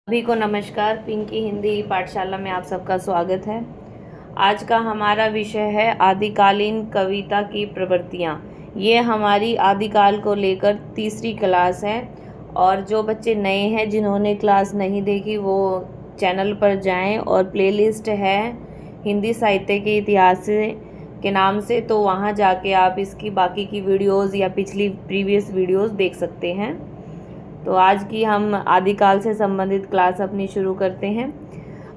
सभी को नमस्कार। पिंकी हिंदी पाठशाला में आप सबका स्वागत है। आज का हमारा विषय है आदिकालीन कविता की प्रवृत्तियाँ। ये हमारी आदिकाल को लेकर तीसरी क्लास है और जो बच्चे नए हैं जिन्होंने क्लास नहीं देखी वो चैनल पर जाएं और प्लेलिस्ट है हिंदी साहित्य के इतिहास के नाम से, तो वहाँ जाके आप इसकी बाकी की वीडियोज़ या पिछली प्रीवियस वीडियोज़ देख सकते हैं। तो आज की हम आदिकाल से संबंधित क्लास अपनी शुरू करते हैं।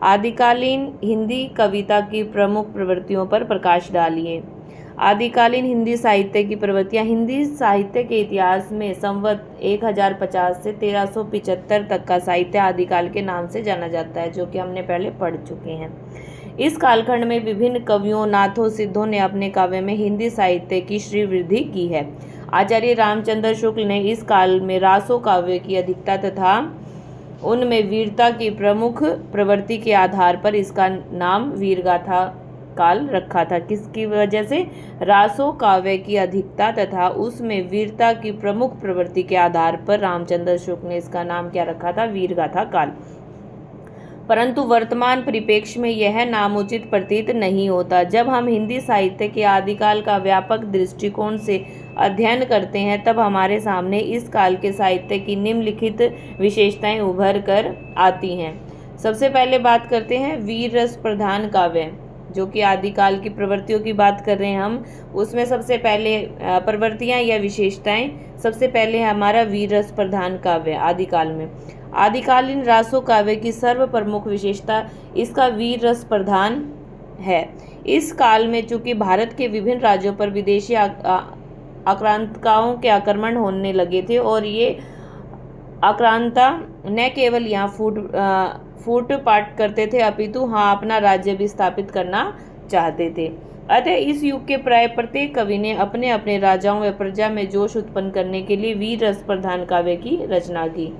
आदिकालीन हिंदी कविता की प्रमुख प्रवृत्तियों पर प्रकाश डालिए। आदिकालीन हिंदी साहित्य की प्रवृत्तियाँ हिंदी साहित्य के इतिहास में संवत 1050 से 1375 तक का साहित्य आदिकाल के नाम से जाना जाता है, जो कि हमने पहले पढ़ चुके हैं। इस कालखंड में विभिन्न कवियों, नाथों, सिद्धों ने अपने काव्य में हिंदी साहित्य की श्रीवृद्धि की है। आचार्य रामचंद्र शुक्ल ने इस काल में रासो काव्य की अधिकता तथा उनमें वीरता की प्रमुख प्रवृत्ति के आधार पर इसका नाम वीरगाथा काल रखा था। किसकी वजह से? रासो काव्य की अधिकता तथा उसमें वीरता की प्रमुख प्रवृत्ति के आधार पर रामचंद्र शुक्ल ने इसका नाम क्या रखा था? वीरगाथा काल। परंतु वर्तमान परिप्रेक्ष्य में यह नामुचित प्रतीत नहीं होता। जब हम हिंदी साहित्य के आदिकाल का व्यापक दृष्टिकोण से अध्ययन करते हैं तब हमारे सामने इस काल के साहित्य की निम्नलिखित विशेषताएं उभर कर आती हैं। सबसे पहले बात करते हैं वीर रस प्रधान काव्य, जो कि आदिकाल की प्रवृत्तियों की बात कर रहे हैं हम। उसमें सबसे पहले प्रवृत्तियां या विशेषताएं, सबसे पहले है हमारा वीर रस प्रधान काव्य आदिकाल में। आदिकालीन रासो काव्य की सर्व प्रमुख विशेषता इसका वीर रस प्रधान है। इस काल में चूंकि भारत के विभिन्न राज्यों पर विदेशी आक्रांतकाओं के आक्रमण होने लगे थे और ये आक्रांता न केवल यहाँ फूट पाट करते थे अपितु अपना राज्य भी स्थापित करना चाहते थे। अतः इस युग के प्राय प्रत्येक कवि ने अपने अपने राजाओं व प्रजा में जोश उत्पन्न करने के लिए वीर रस प्रधान काव्य की रचना की।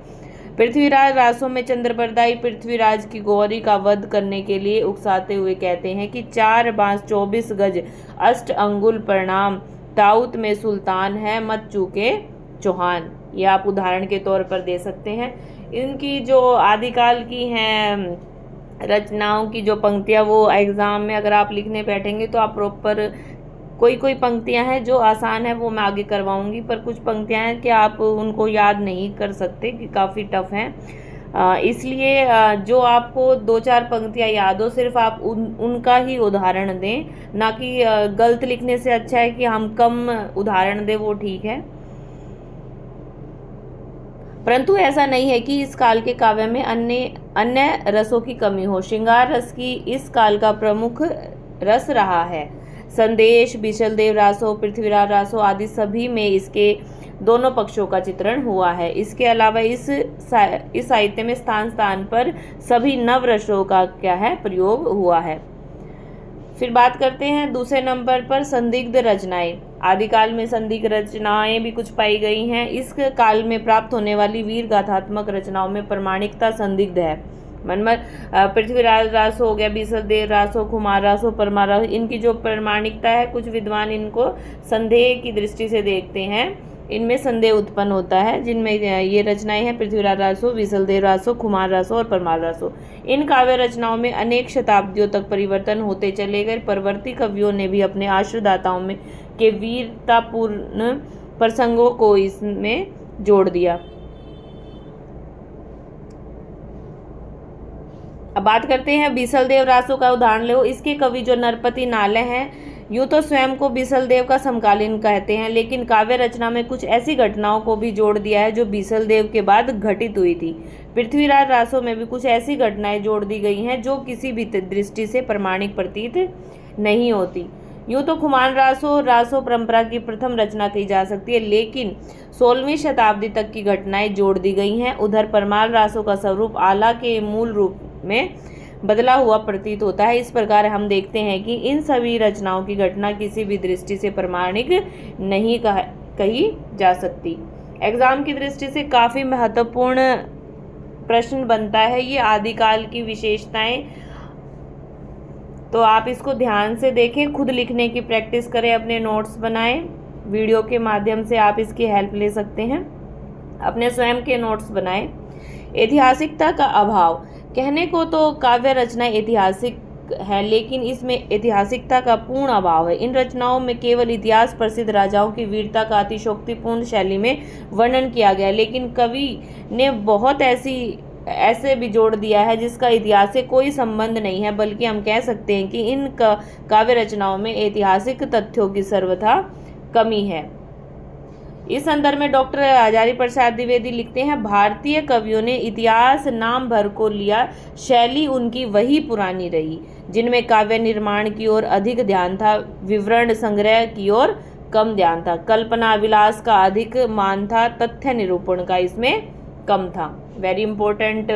पृथ्वीराज रासों में चंद्रबरदाई पृथ्वीराज की गौरी का वध करने के लिए उकसाते हुए कहते हैं कि 4 बांस 24 गज 8 अंगुल प्रणाम, दाऊद में सुल्तान है मत चूके चौहान। ये आप उदाहरण के तौर पर दे सकते हैं। इनकी जो आदिकाल की हैं रचनाओं की जो पंक्तियाँ, वो एग्ज़ाम में अगर आप लिखने बैठेंगे तो आप प्रॉपर कोई पंक्तियां हैं जो आसान है वो मैं आगे करवाऊंगी, पर कुछ पंक्तियां हैं कि आप उनको याद नहीं कर सकते, कि काफ़ी टफ हैं। इसलिए जो आपको 2-4 पंक्तियां याद हो सिर्फ आप उनका ही उदाहरण दें, ना कि गलत लिखने से अच्छा है कि हम कम उदाहरण दें, वो ठीक है। परंतु ऐसा नहीं है कि इस काल के काव्य में अन्य रसों की कमी हो। श्रृंगार रस की इस काल का प्रमुख रस रहा है। संदेश, बिचलदेव रासो, पृथ्वीराज रासो आदि सभी में इसके दोनों पक्षों का चित्रण हुआ है। इसके अलावा इस साहित्य में स्थान स्थान पर सभी नव रसों का क्या है? प्रयोग हुआ है। फिर बात करते हैं दूसरे नंबर पर संदिग्ध रचनाएं। आदिकाल में संदिग्ध रचनाएं भी कुछ पाई गई हैं। इस काल में प्राप्त होने वाली वीर गाथात्मक रचनाओं में प्रामाणिकता संदिग्ध है। मनमत पृथ्वीराज रासो हो गया, बीसलदेव रासो, कुमार रासो, परमार रासो, इनकी जो प्रामाणिकता है कुछ विद्वान इनको संदेह की दृष्टि से देखते हैं, इनमें संदेह उत्पन्न होता है। जिनमें ये रचनाएं हैं पृथ्वीराज रासो, बीसलदेव रासो, कुमार रासो और परमार रासो। इन काव्य रचनाओं में अनेक शताब्दियों तक परिवर्तन होते चले गए। परवर्ती कवियों ने भी अपने आश्रयदाताओं में के वीरतापूर्ण प्रसंगों को इसमें जोड़ दिया। अब बात करते हैं बीसलदेव रासो का उदाहरण लो। इसके कवि जो नरपति नाले हैं, यूँ तो स्वयं को बीसलदेव का समकालीन कहते हैं, लेकिन काव्य रचना में कुछ ऐसी घटनाओं को भी जोड़ दिया है जो बीसलदेव के बाद घटित हुई थी। पृथ्वीराज रासो में भी कुछ ऐसी घटनाएं जोड़ दी गई हैं जो किसी भी दृष्टि से प्रमाणिक प्रतीत नहीं होती। यूँ तो कुमार रासो परंपरा की प्रथम रचना कही जा सकती है, लेकिन 16वीं शताब्दी तक की घटनाएं जोड़ दी गई हैं। उधर परमार रासो का स्वरूप आला के मूल रूप में बदला हुआ प्रतीत होता है। इस प्रकार हम देखते हैं कि इन सभी रचनाओं की घटना किसी भी दृष्टि से प्रमाणिक नहीं कही जा सकती। एग्जाम की दृष्टि से काफ़ी महत्वपूर्ण प्रश्न बनता है ये आदिकाल की विशेषताएं, तो आप इसको ध्यान से देखें, खुद लिखने की प्रैक्टिस करें, अपने नोट्स बनाएं। वीडियो के माध्यम से आप इसकी हेल्प ले सकते हैं, अपने स्वयं के नोट्स बनाएं। ऐतिहासिकता का अभाव। कहने को तो काव्य रचना ऐतिहासिक है, लेकिन इसमें ऐतिहासिकता का पूर्ण अभाव है। इन रचनाओं में केवल इतिहास प्रसिद्ध राजाओं की वीरता का अतिशयोक्तिपूर्ण शैली में वर्णन किया गया है, लेकिन कवि ने बहुत ऐसे भी जोड़ दिया है जिसका इतिहास से कोई संबंध नहीं है, बल्कि हम कह सकते हैं कि इन काव्य रचनाओं में ऐतिहासिक तथ्यों की सर्वथा कमी है। इस संदर्भ में डॉक्टर हजारी प्रसाद द्विवेदी लिखते हैं, भारतीय कवियों ने इतिहास नाम भर को लिया, शैली उनकी वही पुरानी रही, जिनमें काव्य निर्माण की ओर अधिक ध्यान था, विवरण संग्रह की ओर कम ध्यान था, कल्पना विलास का अधिक मान था, तथ्य निरूपण का इसमें कम था। वेरी इंपॉर्टेंट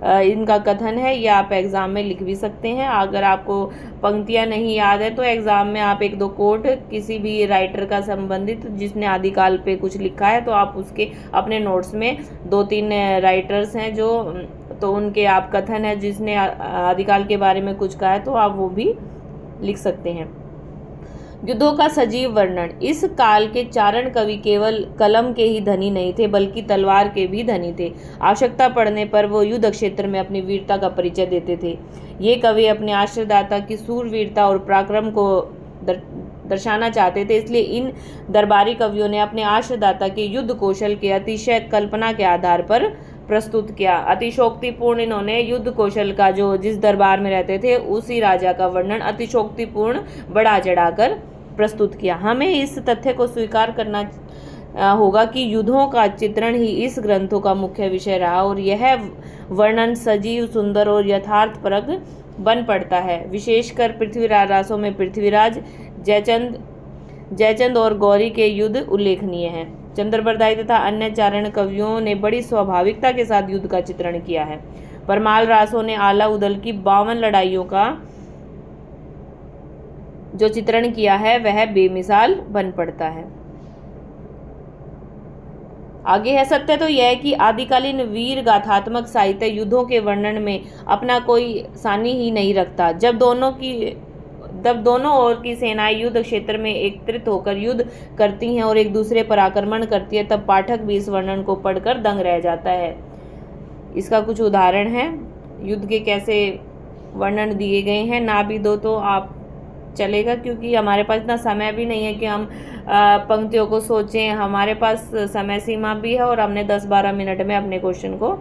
इनका कथन है, ये आप एग्जाम में लिख भी सकते हैं। अगर आपको पंक्तियां नहीं याद है तो एग्जाम में आप 1-2 कोट किसी भी राइटर का संबंधित जिसने आदिकाल पे कुछ लिखा है तो आप उसके अपने नोट्स में 2-3 राइटर्स हैं जो तो उनके आप कथन है जिसने आदिकाल के बारे में कुछ कहा है तो आप वो भी लिख सकते हैं। युद्धों का सजीव वर्णन। इस काल के चारण कवि केवल कलम के ही धनी नहीं थे, बल्कि तलवार के भी धनी थे। आवश्यकता पड़ने पर वो युद्ध क्षेत्र में अपनी वीरता का परिचय देते थे। ये कवि अपने आश्रयदाता की सूरवीरता और पराक्रम को दर्शाना चाहते थे, इसलिए इन दरबारी कवियों ने अपने आश्रयदाता के युद्ध कौशल के अतिशय कल्पना के आधार पर प्रस्तुत किया। अतिशोक्तिपूर्ण इन्होंने युद्ध कौशल का जिस दरबार में रहते थे उसी राजा का वर्णन अतिशोक्तिपूर्ण बढ़ा चढ़ाकर प्रस्तुत किया। हमें इस तथ्य को स्वीकार करना होगा कि युद्धों का चित्रण ही इस ग्रंथों का मुख्य विषय रहा और यह वर्णन सजीव, सुंदर और यथार्थपरक बन पड़ता है। विशेषकर पृथ्वीराज रासों में पृथ्वीराज, जयचंद और गौरी के युद्ध उल्लेखनीय हैं। चंद्रबरदाई तथा अन्य चारण कवियों ने बड़ी स्वाभाविकता के साथ युद्ध का चित्रण किया है। परमाल रासों ने आला उदल की 52 लड़ाइयों का जो चित्रण किया है वह बेमिसाल बन पड़ता है। आगे है, सत्य तो यह है कि आदिकालीन वीर गाथात्मक साहित्य युद्धों के वर्णन में अपना कोई सानी ही नहीं रखता। जब दोनों ओर की सेनाएं युद्ध क्षेत्र में एकत्रित होकर युद्ध करती हैं और एक दूसरे पर आक्रमण करती है, तब पाठक भी इस वर्णन को पढ़कर दंग रह जाता है। इसका कुछ उदाहरण है, युद्ध के कैसे वर्णन दिए गए हैं। ना भी दो तो आप चलेगा, क्योंकि हमारे पास इतना समय भी नहीं है कि हम पंक्तियों को सोचें। हमारे पास समय सीमा भी है और हमने 10-12 मिनट में अपने क्वेश्चन को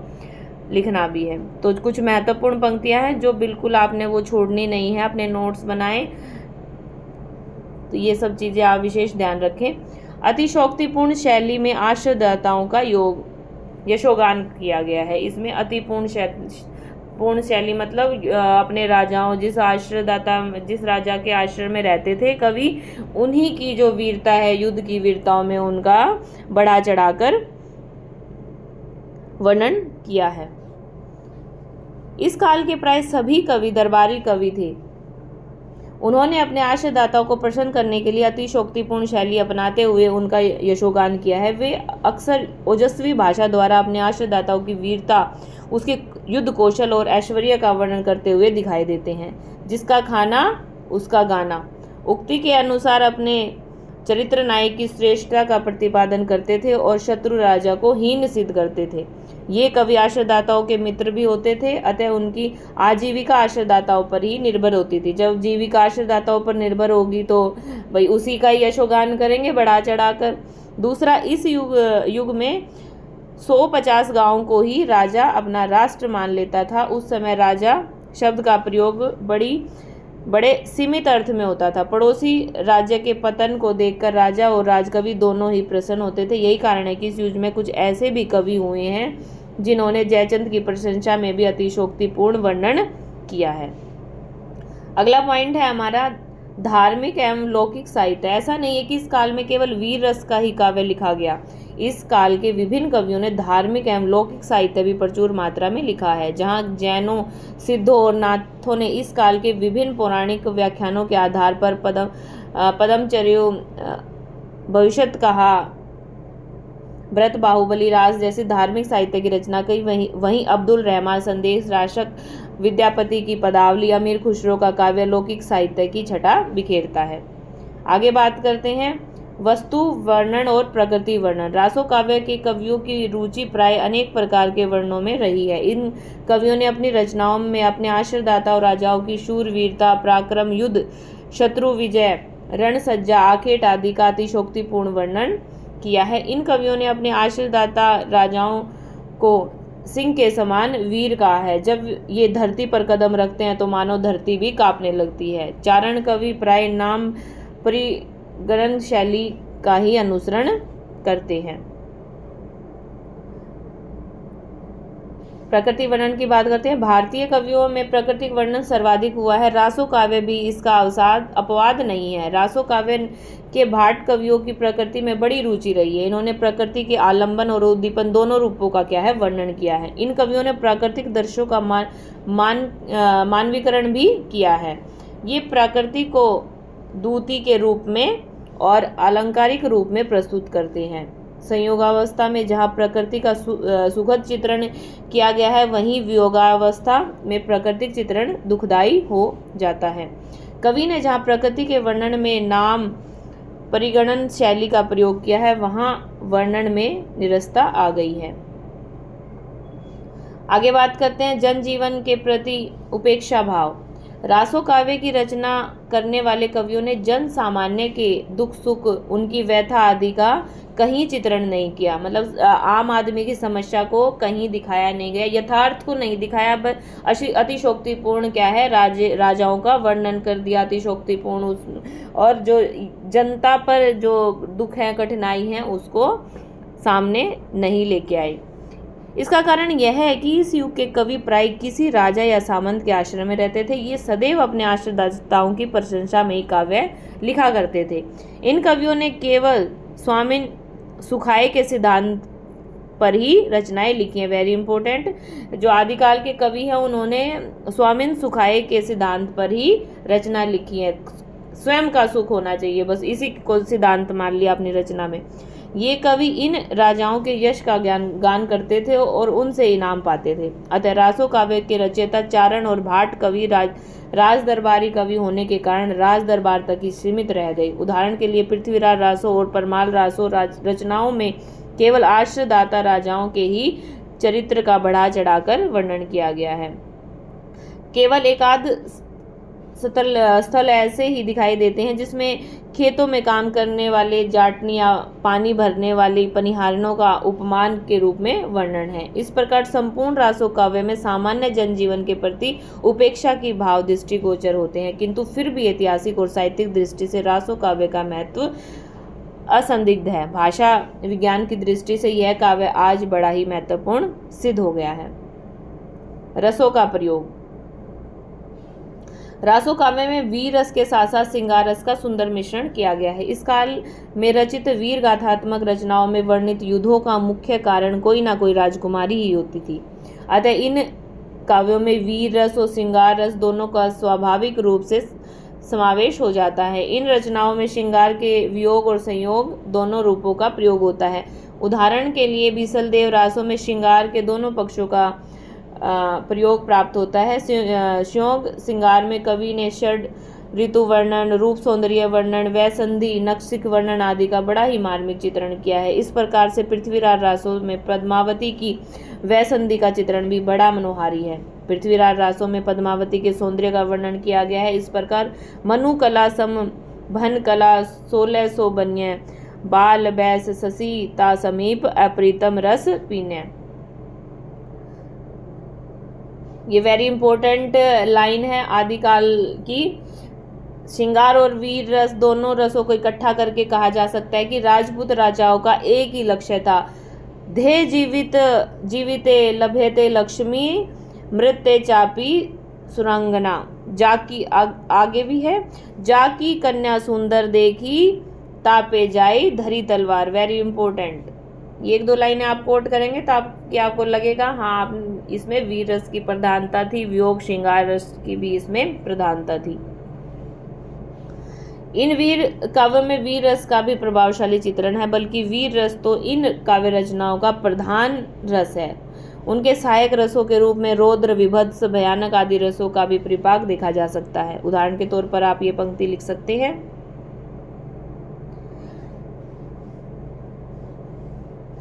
लिखना भी है। तो कुछ महत्वपूर्ण पंक्तियां हैं जो बिल्कुल आपने वो छोड़नी नहीं है, अपने नोट्स बनाएं। तो ये सब चीज़ें आप विशेष ध्यान रखें। अतिशयोक्तिपूर्ण शैली में आश्रयदाताओं का यशोगान किया गया है। इसमें पूर्ण शैली मतलब अपने राजाओं जिस राजा के आश्रय में रहते थे कवि, उन्हीं की जो वीरता है युद्ध की वीरताओं में उनका बढ़ा चढ़ाकर वर्णन किया है। इस काल के प्राय सभी कवि दरबारी कवि थे। उन्होंने अपने आश्रयदाताओं को प्रसन्न करने के लिए अतिशयोक्तिपूर्ण शैली अपनाते हुए उनका यशोगान किया है। वे अक्सर ओजस्वी भाषा द्वारा अपने आश्रयदाताओं की वीरता, उसके युद्ध कौशल और ऐश्वर्य का वर्णन करते हुए दिखाई देते हैं। जिसका खाना उसका गाना उक्ति के अनुसार अपने चरित्र नायक की श्रेष्ठता का प्रतिपादन करते थे और शत्रु राजा को हीन सिद्ध करते थे। ये कवि आश्रयदाताओं के मित्र भी होते थे, अतः उनकी आजीविका आश्रयदाताओं पर ही निर्भर होती थी। जब जीविका आश्रयदाताओं पर निर्भर होगी तो भाई उसी का ही यशोगान करेंगे बढ़ा चढ़ाकर। दूसरा, इस युग में 150 गांवों को ही राजा अपना राष्ट्र मान लेता था। उस समय राजा शब्द का प्रयोग बड़े सीमित अर्थ में होता था। पड़ोसी राज्य के पतन को देखकर राजा और राजकवि दोनों ही प्रसन्न होते थे। यही कारण है कि इस युग में कुछ ऐसे भी कवि हुए हैं जिन्होंने जयचंद की प्रशंसा में भी अतिशयोक्तिपूर्ण वर्णन किया है। अगला पॉइंट है हमारा धार्मिक एवं लौकिक साहित्य। ऐसा नहीं है कि इस काल में केवल वीर रस का ही काव्य लिखा गया। इस काल के विभिन्न कवियों ने धार्मिक एवं लौकिक साहित्य भी प्रचुर मात्रा में लिखा है। जहाँ जैनों, सिद्धों और नाथों ने इस काल के विभिन्न पौराणिक व्याख्यानों के आधार पर पदमचर्यो, भविष्यत कहा, व्रत, बाहुबली, रास जैसे धार्मिक साहित्य की रचना की। वहीं अब्दुल रहमान संदेश राशक, विद्यापति की पदावली, अमीर खुसरो का काव्य लौकिक साहित्य की छटा बिखेरता है। आगे बात करते हैं वस्तु वर्णन और प्रकृति वर्णन। रासो काव्य के कवियों की रुचि प्राय अनेक प्रकार के वर्णनों में रही है। इन कवियों ने अपनी रचनाओं में अपने आश्रयदाता और राजाओं की शूरवीरता, पराक्रम, युद्ध, शत्रु विजय, रणसज्जा, आखेट आदि का अतिशोक्तिपूर्ण वर्णन किया है। इन कवियों ने अपने आश्रयदाता राजाओं को सिंह के समान वीर कहा है। जब ये धरती पर कदम रखते हैं तो मानो धरती भी कांपने लगती है। चारण कवि प्राय नाम परिगणन शैली का ही अनुसरण करते हैं। प्रकृति वर्णन की बात करते हैं। भारतीय कवियों में प्राकृतिक वर्णन सर्वाधिक हुआ है। रासो काव्य भी इसका अपवाद नहीं है। रासो काव्य के भाट कवियों की प्रकृति में बड़ी रुचि रही है। इन्होंने प्रकृति के आलंबन और उद्दीपन दोनों रूपों का क्या है वर्णन किया है। इन कवियों ने प्राकृतिक दृश्यों का मानवीकरण भी किया है। ये प्रकृति को दूती के रूप में और अलंकारिक रूप में प्रस्तुत करते हैं। संयोगावस्था में जहाँ प्रकृति का सुखद चित्रण किया गया है, वहीं वियोगावस्था में प्राकृतिक चित्रण दुखदायी हो जाता है। कवि ने जहाँ प्रकृति के वर्णन में नाम परिगणन शैली का प्रयोग किया है, वहाँ वर्णन में निरस्ता आ गई है। आगे बात करते हैं जनजीवन के प्रति उपेक्षा भाव। रासो काव्य की रचना करने वाले कवियों ने जन सामान्य के दुख सुख, उनकी व्यथा आदि का कहीं चित्रण नहीं किया। मतलब आम आदमी की समस्या को कहीं दिखाया नहीं गया, यथार्थ को नहीं दिखाया, बस अतिशोक्तिपूर्ण क्या है राजाओं का वर्णन कर दिया अतिशोक्तिपूर्ण, और जो जनता पर जो दुख है, कठिनाई है, उसको सामने नहीं लेके आए। इसका कारण यह है कि इस युग के कवि प्राय किसी राजा या सामंत के आश्रम में रहते थे। ये सदैव अपने आश्रयदाताओं की प्रशंसा में ही काव्य लिखा करते थे। इन कवियों ने केवल स्वामिन सुखाए के सिद्धांत पर ही रचनाएं लिखी हैं। वेरी इंपॉर्टेंट, जो आदिकाल के कवि हैं उन्होंने स्वामिन सुखाए के सिद्धांत पर ही रचना लिखी है। स्वयं का सुख होना चाहिए, बस इसी को सिद्धांत मान लिया अपनी रचना में। ये कवि इन राजाओं के यश का गान करते थे और उनसे इनाम पाते थे। अतः रासो काव्य के रचयिता चारण और भाट कवि राज दरबारी कवि होने के कारण राज दरबार तक ही सीमित रह गए। उदाहरण के लिए पृथ्वीराज रासो और परमाल रासो रचनाओं में केवल आश्रयदाता राजाओं के ही चरित्र का बढ़ा चढ़ाकर वर्णन किया गया है। केवल एकाध स्थल ऐसे ही दिखाई देते हैं जिसमें खेतों में काम करने वाले जाटनी या पानी भरने वाली पनिहारियों का उपमान के रूप में वर्णन है। इस प्रकार संपूर्ण रासो काव्य में सामान्य जनजीवन के प्रति उपेक्षा की भाव दृष्टिगोचर होते हैं, किंतु फिर भी ऐतिहासिक और साहित्यिक दृष्टि से रासो काव्य का महत्व असंदिग्ध है। भाषा विज्ञान की दृष्टि से यह काव्य आज बड़ा ही महत्वपूर्ण सिद्ध हो गया है। रसों का प्रयोग। रासो काव्य में वीर रस के साथ साथ श्रृंगार रस का सुंदर मिश्रण किया गया है। इस काल में रचित वीर गाथात्मक रचनाओं में वर्णित युद्धों का मुख्य कारण कोई ना कोई राजकुमारी ही होती थी। अतः इन काव्यों में वीर रस और श्रृंगार रस दोनों का स्वाभाविक रूप से समावेश हो जाता है। इन रचनाओं में श्रृंगार के वियोग और संयोग दोनों रूपों का प्रयोग होता है। उदाहरण के लिए बीसलदेव रासों में श्रृंगार के दोनों पक्षों का प्रयोग प्राप्त होता है। संयोग श्रृंगार में कवि ने षड ऋतु वर्णन, रूप सौंदर्य वर्णन, वैसंधि, नक्षिक वर्णन आदि का बड़ा ही मार्मिक चित्रण किया है। इस प्रकार से पृथ्वीराज रासों में पद्मावती की वैसंधि का चित्रण भी बड़ा मनोहारी है। पृथ्वीराज रासों में पद्मावती के सौंदर्य का वर्णन किया गया है। इस प्रकार मनु कला सम भन कला 1600 बन्य बाल बैस शशि ता समीप अप्रीतम रस पीने। ये वेरी इंपॉर्टेंट लाइन है आदिकाल की। श्रृंगार और वीर रस दोनों रसों को इकट्ठा करके कहा जा सकता है कि राजपूत राजाओं का एक ही लक्ष्य था। धे जीविते लभेते लक्ष्मी मृत्य चापी सुरंगना। जाकी आगे भी है, जाकी कन्या सुंदर देखी तापे जाई धरी तलवार। वेरी इंपॉर्टेंट, ये एक दो लाइनें आप कोट करेंगे तो आपको लगेगा हाँ इसमें वीर रस की प्रधानता थी, वियोग श्रृंगार रस की भी इसमें प्रधानता थी। इन वीर काव्य में वीर रस का भी प्रभावशाली चित्रण है, बल्कि वीर रस तो इन काव्य रचनाओं का प्रधान रस है। उनके सहायक रसों के रूप में रौद्र, विभत्स, भयानक आदि रसों का भी परिपाक देखा जा सकता है। उदाहरण के तौर पर आप ये पंक्ति लिख सकते हैं।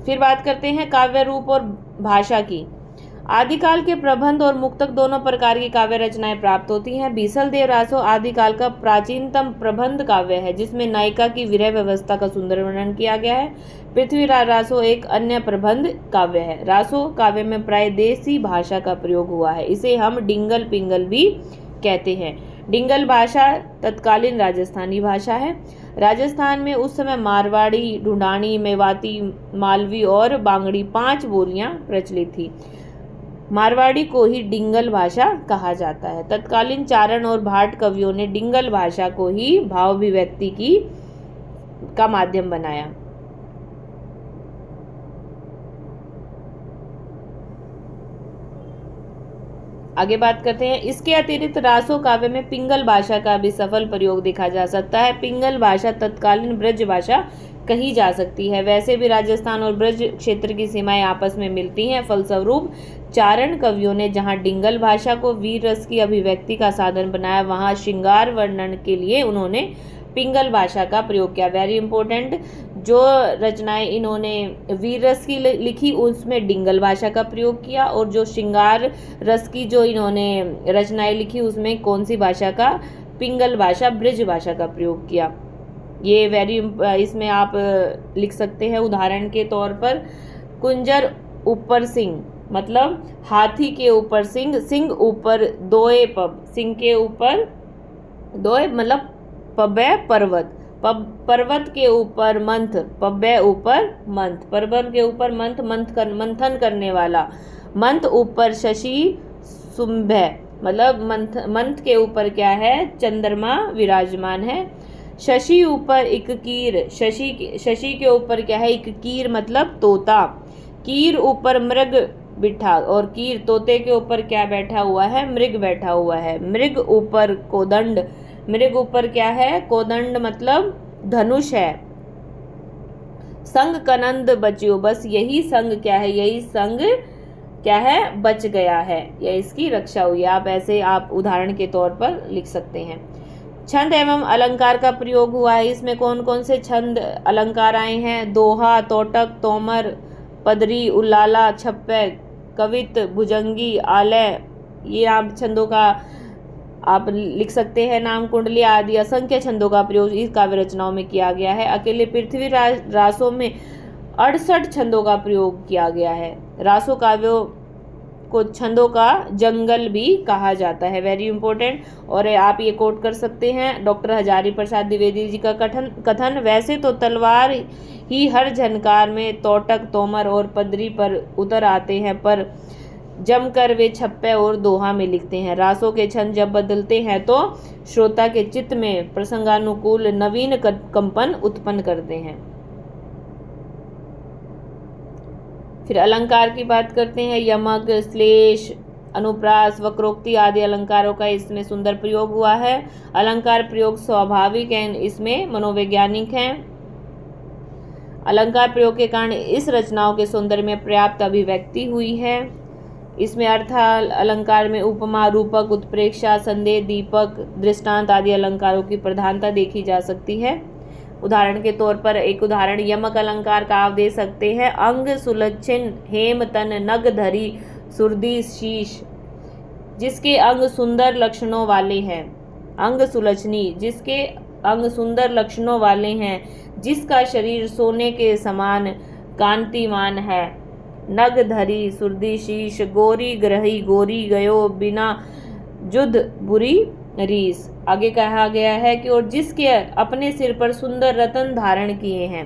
फिर बात करते हैं काव्य रूप और भाषा की। आदिकाल के प्रबंध और मुक्तक दोनों प्रकार की काव्य रचनाएं प्राप्त होती हैं। बीसलदेव रासो आदिकाल का प्राचीनतम प्रबंध काव्य है जिसमें नायिका की विरह व्यवस्था का सुंदर वर्णन किया गया है। पृथ्वीराज रासो एक अन्य प्रबंध काव्य है। रासो काव्य में प्राय देसी भाषा का प्रयोग हुआ है। इसे हम डिंगल पिंगल भी कहते हैं। डिंगल भाषा तत्कालीन राजस्थानी भाषा है। राजस्थान में उस समय मारवाड़ी, ढूंढानी, मेवाती, मालवी और बांगड़ी 5 बोलियां प्रचलित थी। मारवाड़ी को ही डिंगल भाषा कहा जाता है। तत्कालीन चारण और भाट कवियों ने डिंगल भाषा को ही भावाभिव्यक्ति का माध्यम बनाया। आगे बात करते हैं। इसके अतिरिक्त रासो काव्य में पिंगल भाषा का भी सफल प्रयोग देखा जा सकता है। पिंगल भाषा तत्कालीन ब्रज भाषा कही जा सकती है। वैसे भी राजस्थान और ब्रज क्षेत्र की सीमाएं आपस में मिलती हैं। फलस्वरूप चारण कवियों ने जहां डिंगल भाषा को वीर रस की अभिव्यक्ति का साधन बनाया, वहां श्रृंगार वर्णन के लिए उन्होंने पिंगल भाषा का प्रयोग किया। वेरी इंपॉर्टेंट, जो रचनाएं इन्होंने वीर रस की लिखी उसमें डिंगल भाषा का प्रयोग किया, और जो श्रृंगार रस की जो इन्होंने रचनाएं लिखी उसमें कौन सी भाषा का, पिंगल भाषा, ब्रज भाषा का प्रयोग किया। ये इसमें आप लिख सकते हैं उदाहरण के तौर पर, कुंजर ऊपर सिंह मतलब हाथी के ऊपर सिंह, सिंह ऊपर दोए पब, सिंह के ऊपर दोए मतलब पब्बे पर्वत, पर्वत के ऊपर मंथ, पब्बे ऊपर मंथ, पर्वत के ऊपर मंथ, मंथन करने वाला, मंथ ऊपर शशि सुंभे मतलब मंथ के ऊपर क्या है, चंद्रमा विराजमान है। शशि ऊपर एक कीर, शशि के ऊपर क्या है, एक कीर मतलब तोता, कीर ऊपर मृग बिठा, और कीर तोते के ऊपर क्या बैठा हुआ है, मृग बैठा हुआ है। मृग ऊपर कोदंड, मृग ऊपर क्या है, कोदंड मतलब धनुष है। संग कनंद बच्यो, बस यही संग क्या है, यही संग क्या है, बच गया है, या इसकी रक्षा हुई है। आप ऐसे आप उदाहरण के तौर पर लिख सकते हैं। छंद एवं अलंकार का प्रयोग हुआ है। इसमें कौन कौन से छंद अलंकार आए हैं, दोहा, तोटक, तोमर, पदरी, उल्लाला, छप्पे, कवित, भुजंगी, आलय, ये आप छंदों का आप लिख सकते हैं। नाम कुंडली आदि असंख्य छंदों का प्रयोग इस काव्य रचनाओं में किया गया है। अकेले पृथ्वीराज रासों में 68 छंदों का प्रयोग किया गया है। रासो काव्यों को छंदों का जंगल भी कहा जाता है। वेरी इंपॉर्टेंट, और आप ये कोट कर सकते हैं डॉक्टर हजारी प्रसाद द्विवेदी जी का कथन, वैसे तो तलवार ही हर झनकार में तोटक, तोमर और पदरी पर उतर आते हैं, पर जमकर वे छप्पे और दोहा में लिखते हैं। रासों के छंद जब बदलते हैं तो श्रोता के चित्त में प्रसंगानुकूल नवीन कंपन उत्पन्न करते हैं। फिर अलंकार की बात करते हैं। यमक, श्लेष, अनुप्रास, वक्रोक्ति आदि अलंकारों का इसमें सुंदर प्रयोग हुआ है। अलंकार प्रयोग स्वाभाविक है, इसमें मनोवैज्ञानिक है। अलंकार प्रयोग के कारण इस रचनाओं के सौंदर्य में पर्याप्त अभिव्यक्ति हुई है। इसमें अर्थ अलंकार में उपमा, रूपक, उत्प्रेक्षा, संदेह, दीपक, दृष्टांत आदि अलंकारों की प्रधानता देखी जा सकती है। उदाहरण के तौर पर एक उदाहरण यमक अलंकार का आप दे सकते हैं। अंग सुलक्षण हेम तन नग धरी सुरदी शीश, जिसके अंग सुंदर लक्षणों वाले हैं। अंग सुलक्षणी, जिसके अंग सुंदर लक्षणों वाले हैं, जिसका शरीर सोने के समान कांतिमान है। नग धरी सुरदी शीश, गोरी ग्रही गोरी गयो बिना जुद बुरी रीस। आगे कहा गया है कि और जिसके अपने सिर पर सुंदर रतन धारण किए हैं।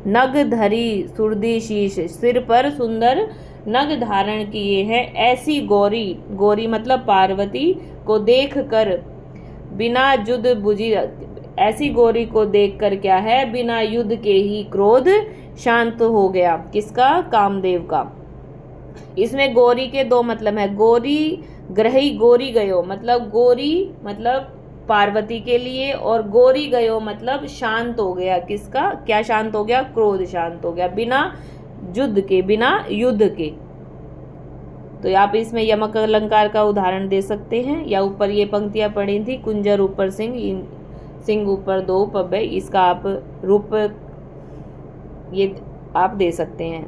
नग धरी सुरदी शीश, सिर पर सुंदर नग धारण किए हैं, ऐसी गौरी, गौरी मतलब पार्वती को देख कर बिना जुद बुझी, ऐसी गौरी को देखकर क्या है, बिना युद्ध के ही क्रोध शांत हो गया। किसका, कामदेव का। इसमें गौरी के 2 मतलब है। गौरी ग्रही गोरी गयो मतलब गौरी मतलब पार्वती के लिए, और गोरी गयो मतलब शांत हो गया। किसका, क्या शांत हो गया, क्रोध शांत हो गया, बिना युद्ध के, बिना युद्ध के। तो आप इसमें यमक अलंकार का उदाहरण दे सकते हैं। या ऊपर ये पंक्तियां पढ़ी थी, कुंजर ऊपर सिंह, सिंह ऊपर दो पब्बे, इसका आप रूप ये आप दे सकते हैं।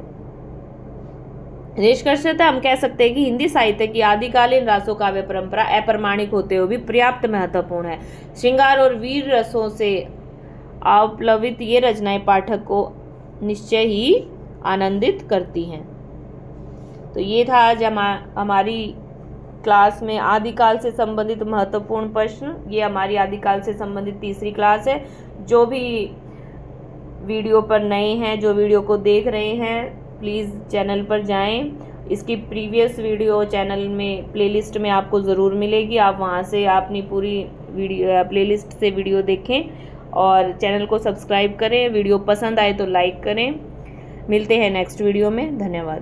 निष्कर्षतः हम कह सकते हैं कि हिंदी साहित्य की आदिकालीन रासो काव्य परंपरा अप्रमाणिक होते हुए भी पर्याप्त महत्वपूर्ण है। श्रृंगार और वीर रसों से आप्लावित ये रचनाएं पाठक को निश्चय ही आनंदित करती हैं। तो ये था आज हमारी क्लास में आदिकाल से संबंधित महत्वपूर्ण प्रश्न। ये हमारी आदिकाल से संबंधित तीसरी क्लास है। जो भी वीडियो पर नए हैं, जो वीडियो को देख रहे हैं, प्लीज़ चैनल पर जाएं। इसकी प्रीवियस वीडियो चैनल में प्लेलिस्ट में आपको ज़रूर मिलेगी। आप वहां से अपनी पूरी वीडियो प्लेलिस्ट से वीडियो देखें और चैनल को सब्सक्राइब करें। वीडियो पसंद आए तो लाइक करें। मिलते हैं नेक्स्ट वीडियो में। धन्यवाद।